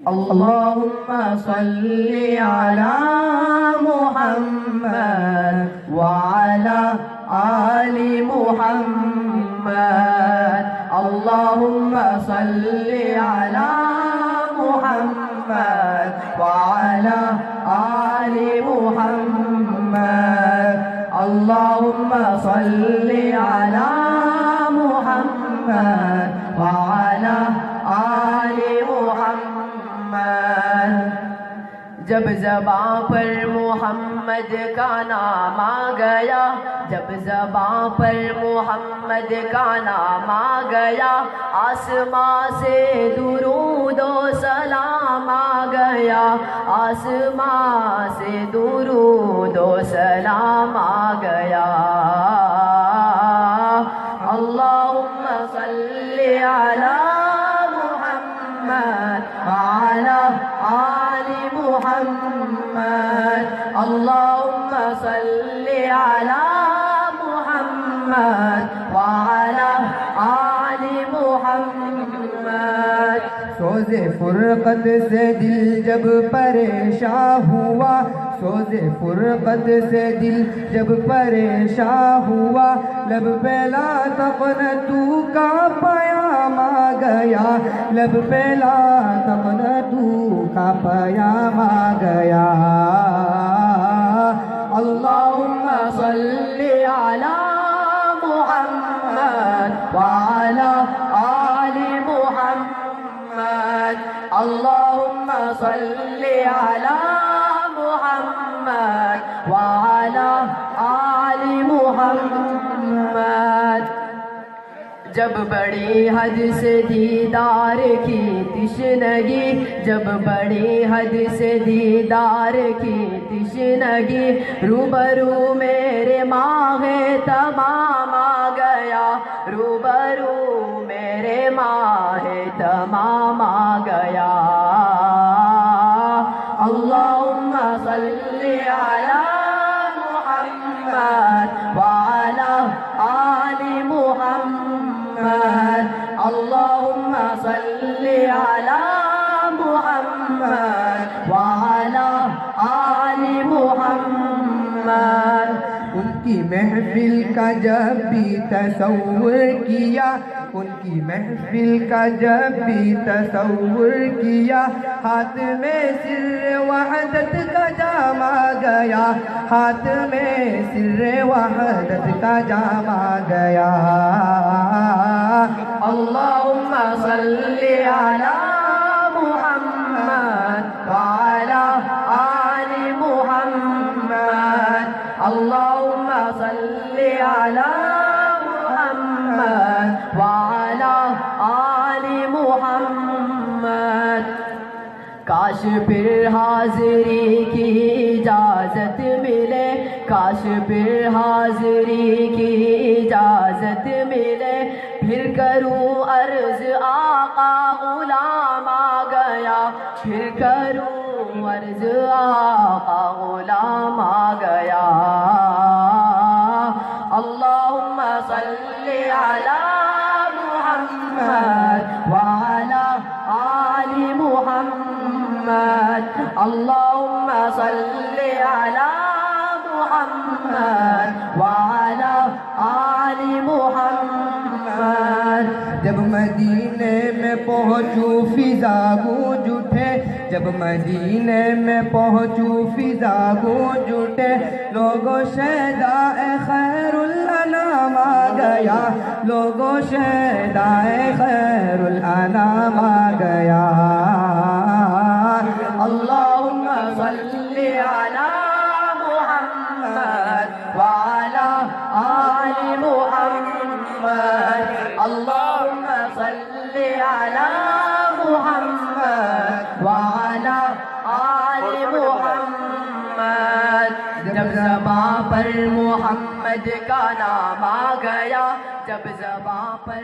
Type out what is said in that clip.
اللهم صل على محمد وعلى آل محمد اللهم صل على محمد وعلى آل محمد اللهم صل على محمد وعلى آل محمد جب زباں پر محمد کا نام آ گیا جب زباں پر محمد کا نام آ گیا آسماں سے درود و سلام آ گیا آسماں سے درود و سلام آ گیا اللہم صلی علی محمد وعلی آل محمد اللہم صلی علی محمد وعلی آل محمد سوز فرقت سے دل جب پریشان ہوا سوز فرقت سے دل جب پریشان ہوا لب پہ لا تقنطو کا پیام آ گیا لب پہ لا تقنطو کا پیام آ گیا اللہم صلی علی محمد وعلی آل محمد اللہم صلی علی محمد وعلی آل محمد جب بڑی حد سے دیدار کی تشنگی جب بڑی حد سے دیدار کی تشنگی روبرو میرے ماہ تمام آ گیا روبرو میرے ماہ تمام آ گیا اللہم صلی علی محمد وعلی آل محمد اللہم صلی علی محمد وعلی آل محمد ان کی محفل کا جب بھی تصور کیا ان کی محفل کا جب بھی تصور کیا ہاتھ میں سر وحدت کا جام آ گیا ہاتھ میں سر وحدت کا جام آ گیا اللہم صلی علی محمد وعلی آل محمد اللہم صلی علی محمد وعلی آل محمد کاش پھر حاضری کی اجازت ملے کاش پھر حاضری کی اجازت ملے پھر کروں عرض آقا غلام آ گیا پھر کروں عرض آقا غلام آ گیا اللہم صلی علی محمد وعلی آل محمد اللہم صلی علی محمد وعلی آل محمد جب مدینے میں پہنچوں فضا گونج اٹھے جب مدینے میں پہنچوں فضا گونج اٹھے لوگوں شہدائے خیر الانام آ گیا لوگوں شہدائے خیر الانام آ گیا اللہم صلی علی محمد وعلی آل محمد اللہم صلی علی محمد وعلی آل محمد جب زباں پر محمد کا نام آ گیا جب زباں پر